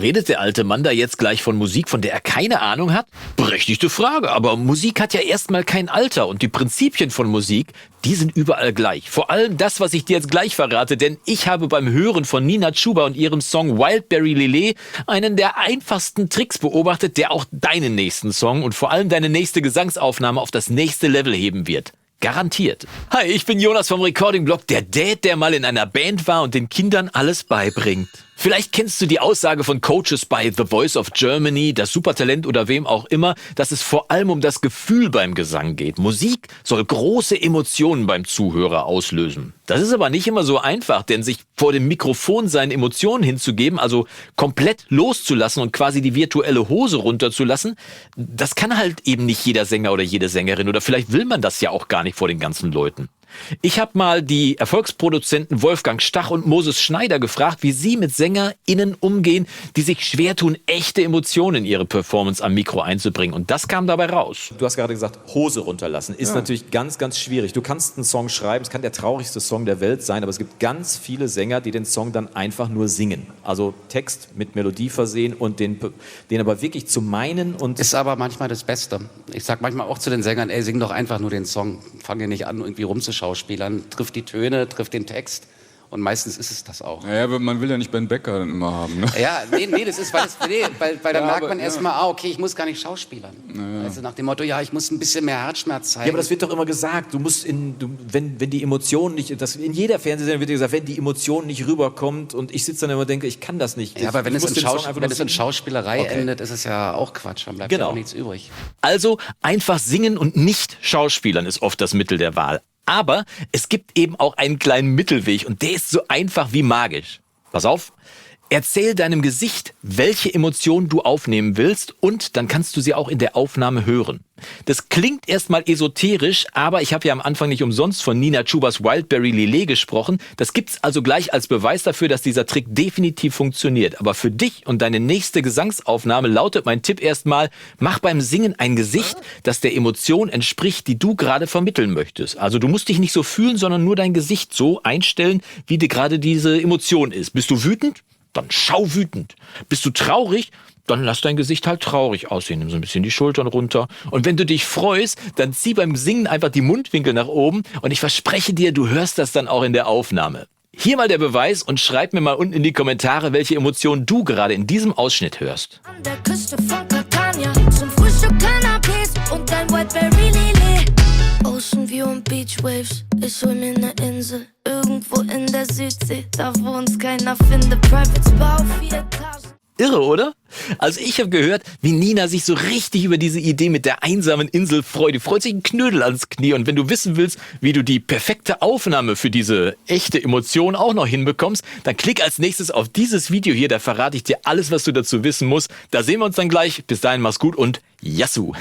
Redet der alte Mann da jetzt gleich von Musik, von der er keine Ahnung hat? Berechtigte Frage, aber Musik hat ja erstmal kein Alter und die Prinzipien von Musik, die sind überall gleich. Vor allem das, was ich dir jetzt gleich verrate, denn ich habe beim Hören von Nina Chuba und ihrem Song Wildberry Lillet einen der einfachsten Tricks beobachtet, der auch deinen nächsten Song und vor allem deine nächste Gesangsaufnahme auf das nächste Level heben wird. Garantiert. Hi, ich bin Jonas vom Recording-Blog, der Dad, der mal in einer Band war und den Kindern alles beibringt. Vielleicht kennst du die Aussage von Coaches bei The Voice of Germany, das Supertalent oder wem auch immer, dass es vor allem um das Gefühl beim Gesang geht. Musik soll große Emotionen beim Zuhörer auslösen. Das ist aber nicht immer so einfach, denn sich vor dem Mikrofon seinen Emotionen hinzugeben, also komplett loszulassen und quasi die virtuelle Hose runterzulassen, das kann halt eben nicht jeder Sänger oder jede Sängerin oder vielleicht will man das ja auch gar nicht vor den ganzen Leuten. Ich habe mal die Erfolgsproduzenten Wolfgang Stach und Moses Schneider gefragt, wie sie mit SängerInnen umgehen, die sich schwer tun, echte Emotionen in ihre Performance am Mikro einzubringen. Und das kam dabei raus. Du hast gerade gesagt, Hose runterlassen. Ist natürlich ganz, ganz schwierig. Du kannst einen Song schreiben, es kann der traurigste Song der Welt sein, aber es gibt ganz viele Sänger, die den Song dann einfach nur singen. Also Text mit Melodie versehen und den aber wirklich zu meinen. Und ist aber manchmal das Beste. Ich sag manchmal auch zu den Sängern, ey, sing doch einfach nur den Song. Fang ja nicht an, irgendwie rumzuschauspielern. Trifft die Töne, trifft den Text. Und meistens ist es das auch. Ja, aber man will ja nicht Ben Becker dann immer haben, ne? Ja, nee, das ist, weil dann merkt man erstmal, okay, ich muss gar nicht schauspielern. Ja. Also nach dem Motto, ja, ich muss ein bisschen mehr Herzschmerz zeigen. Ja, aber das wird doch immer gesagt, du musst wenn die Emotionen nicht, in jeder Fernsehsendung wird gesagt, wenn die Emotion nicht rüberkommt und ich sitze dann immer und denke, ich kann das nicht. Ja, aber wenn es in Schauspielerei endet, ist es ja auch Quatsch, dann bleibt ja auch nichts übrig. Also einfach singen und nicht schauspielern ist oft das Mittel der Wahl. Aber es gibt eben auch einen kleinen Mittelweg und der ist so einfach wie magisch. Pass auf, erzähl deinem Gesicht, welche Emotionen du aufnehmen willst und dann kannst du sie auch in der Aufnahme hören. Das klingt erstmal esoterisch, aber ich habe ja am Anfang nicht umsonst von Nina Chubas Wildberry Lillet gesprochen. Das gibt's also gleich als Beweis dafür, dass dieser Trick definitiv funktioniert. Aber für dich und deine nächste Gesangsaufnahme lautet mein Tipp erstmal, mach beim Singen ein Gesicht, das der Emotion entspricht, die du gerade vermitteln möchtest. Also du musst dich nicht so fühlen, sondern nur dein Gesicht so einstellen, wie dir gerade diese Emotion ist. Bist du wütend? Dann schau wütend. Bist du traurig? Dann lass dein Gesicht halt traurig aussehen. Nimm so ein bisschen die Schultern runter. Und wenn du dich freust, dann zieh beim Singen einfach die Mundwinkel nach oben. Und ich verspreche dir, du hörst das dann auch in der Aufnahme. Hier mal der Beweis und schreib mir mal unten in die Kommentare, welche Emotionen du gerade in diesem Ausschnitt hörst. An der Küste von Catania, zum Frühstück Cannabis und ein Wildberry Lillet. Ocean View und Beach Waves, ich hol mir ne Insel. Irgendwo in der Südsee, da wo uns keiner findet. Private Spa auf 4 Etagen. Irre, oder? Also ich habe gehört, wie Nina sich so richtig über diese Idee mit der einsamen Insel freut. Die freut sich ein Knödel ans Knie. Und wenn du wissen willst, wie du die perfekte Aufnahme für diese echte Emotion auch noch hinbekommst, dann klick als nächstes auf dieses Video hier. Da verrate ich dir alles, was du dazu wissen musst. Da sehen wir uns dann gleich. Bis dahin, mach's gut und Yassou!